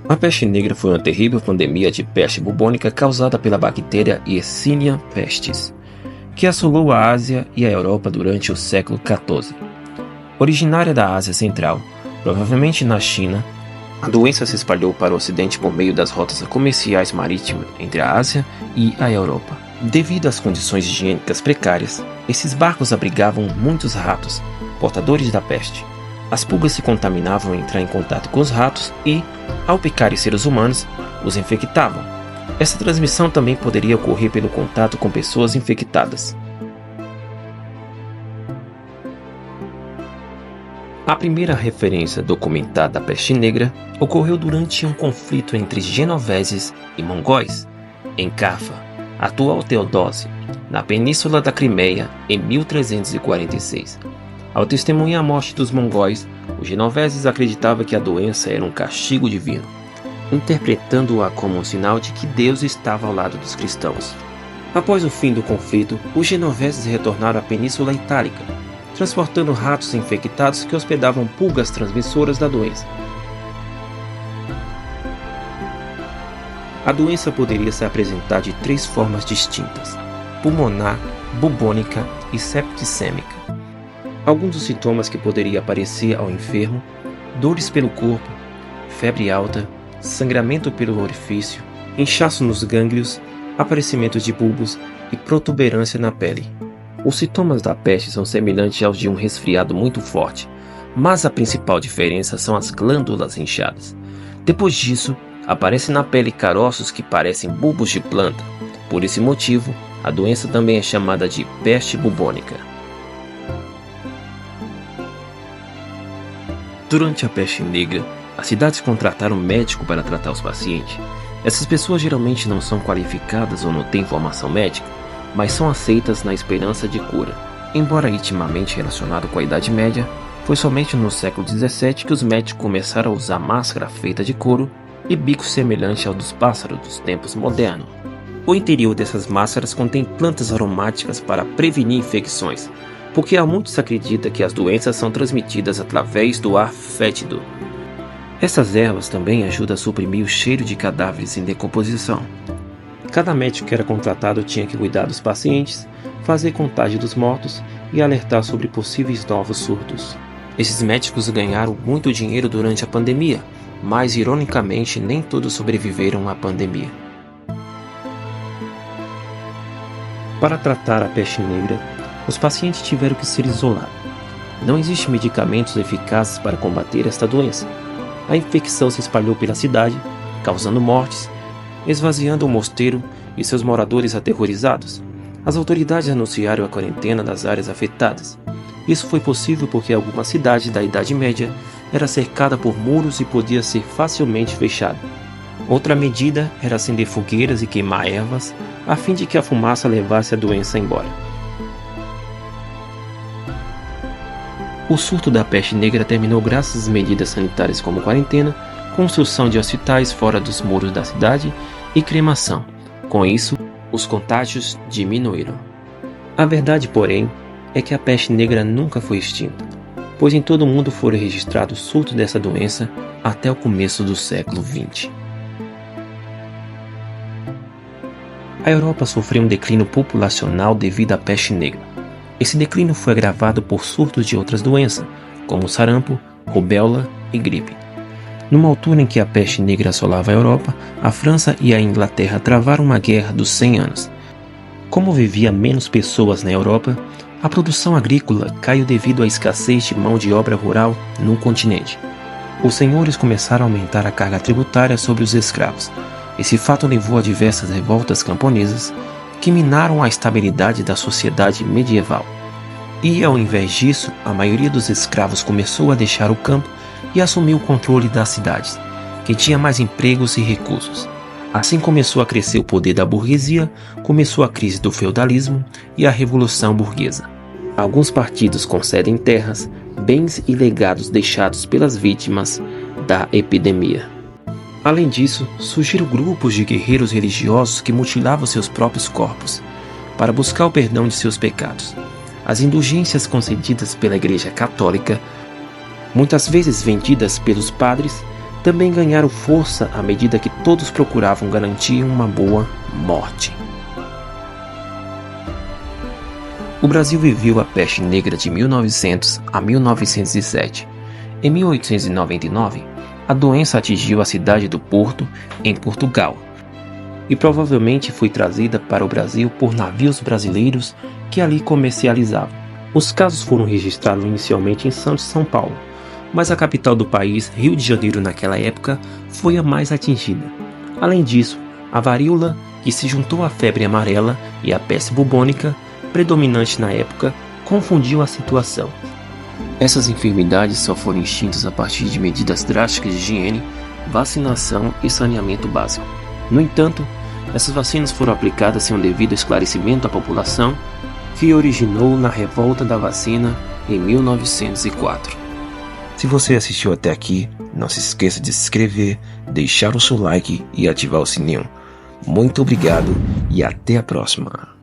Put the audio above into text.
A peste negra foi uma terrível pandemia de peste bubônica causada pela bactéria Yersinia pestis, que assolou a Ásia e a Europa durante o século XIV. Originária da Ásia Central, provavelmente na China, a doença se espalhou para o Ocidente por meio das rotas comerciais marítimas entre a Ásia e a Europa. Devido às condições higiênicas precárias, esses barcos abrigavam muitos ratos, portadores da peste. As pulgas se contaminavam ao entrar em contato com os ratos e, ao picarem seres humanos, os infectavam. Essa transmissão também poderia ocorrer pelo contato com pessoas infectadas. A primeira referência documentada da peste negra ocorreu durante um conflito entre genoveses e mongóis, em Cafa, atual Teodósia, na península da Crimeia, em 1346. Ao testemunhar a morte dos mongóis, os genoveses acreditavam que a doença era um castigo divino, interpretando-a como um sinal de que Deus estava ao lado dos cristãos. Após o fim do conflito, os genoveses retornaram à Península Itálica, transportando ratos infectados que hospedavam pulgas transmissoras da doença. A doença poderia se apresentar de 3 formas distintas: pulmonar, bubônica e septicêmica. Alguns dos sintomas que poderiam aparecer ao enfermo: dores pelo corpo, febre alta, sangramento pelo orifício, inchaço nos gânglios, aparecimento de bulbos e protuberância na pele. Os sintomas da peste são semelhantes aos de um resfriado muito forte, mas a principal diferença são as glândulas inchadas. Depois disso, aparecem na pele caroços que parecem bulbos de planta. Por esse motivo, a doença também é chamada de peste bubônica. Durante a peste negra, as cidades contrataram um médico para tratar os pacientes. Essas pessoas geralmente não são qualificadas ou não têm formação médica, mas são aceitas na esperança de cura. Embora intimamente relacionado com a Idade Média, foi somente no século XVII que os médicos começaram a usar máscara feita de couro e bicos semelhantes ao dos pássaros dos tempos modernos. O interior dessas máscaras contém plantas aromáticas para prevenir infecções, porque há muitos que acreditam que as doenças são transmitidas através do ar fétido. Essas ervas também ajudam a suprimir o cheiro de cadáveres em decomposição. Cada médico que era contratado tinha que cuidar dos pacientes, fazer contagem dos mortos e alertar sobre possíveis novos surtos. Esses médicos ganharam muito dinheiro durante a pandemia, mas ironicamente nem todos sobreviveram à pandemia. Para tratar a peste negra, os pacientes tiveram que ser isolados. Não existem medicamentos eficazes para combater esta doença. A infecção se espalhou pela cidade, causando mortes, esvaziando o mosteiro e seus moradores aterrorizados. As autoridades anunciaram a quarentena das áreas afetadas. Isso foi possível porque alguma cidade da Idade Média era cercada por muros e podia ser facilmente fechada. Outra medida era acender fogueiras e queimar ervas, a fim de que a fumaça levasse a doença embora. O surto da peste negra terminou graças às medidas sanitárias como quarentena, construção de hospitais fora dos muros da cidade e cremação. Com isso, os contágios diminuíram. A verdade, porém, é que a peste negra nunca foi extinta, pois em todo o mundo foram registrados surtos dessa doença até o começo do século XX. A Europa sofreu um declínio populacional devido à peste negra. Esse declínio foi agravado por surtos de outras doenças, como sarampo, rubéola e gripe. Numa altura em que a peste negra assolava a Europa, a França e a Inglaterra travaram uma guerra dos 100 anos. Como vivia menos pessoas na Europa, a produção agrícola caiu devido à escassez de mão de obra rural no continente. Os senhores começaram a aumentar a carga tributária sobre os escravos. Esse fato levou a diversas revoltas camponesas que minaram a estabilidade da sociedade medieval. E, ao invés disso, a maioria dos escravos começou a deixar o campo e assumiu o controle das cidades, que tinha mais empregos e recursos. Assim começou a crescer o poder da burguesia, começou a crise do feudalismo e a Revolução Burguesa. Alguns partidos concedem terras, bens e legados deixados pelas vítimas da epidemia. Além disso, surgiram grupos de guerreiros religiosos que mutilavam seus próprios corpos, para buscar o perdão de seus pecados. As indulgências concedidas pela Igreja Católica, muitas vezes vendidas pelos padres, também ganharam força à medida que todos procuravam garantir uma boa morte. O Brasil viveu a peste negra de 1900 a 1907. Em 1899, a doença atingiu a cidade do Porto, em Portugal, e provavelmente foi trazida para o Brasil por navios brasileiros que ali comercializavam. Os casos foram registrados inicialmente em Santos, São Paulo, mas a capital do país, Rio de Janeiro, naquela época, foi a mais atingida. Além disso, a varíola, que se juntou à febre amarela e à peste bubônica, predominante na época, confundiu a situação. Essas enfermidades só foram extintas a partir de medidas drásticas de higiene, vacinação e saneamento básico. No entanto, essas vacinas foram aplicadas sem o devido esclarecimento à população, que originou na revolta da vacina em 1904. Se você assistiu até aqui, não se esqueça de se inscrever, deixar o seu like e ativar o sininho. Muito obrigado e até a próxima.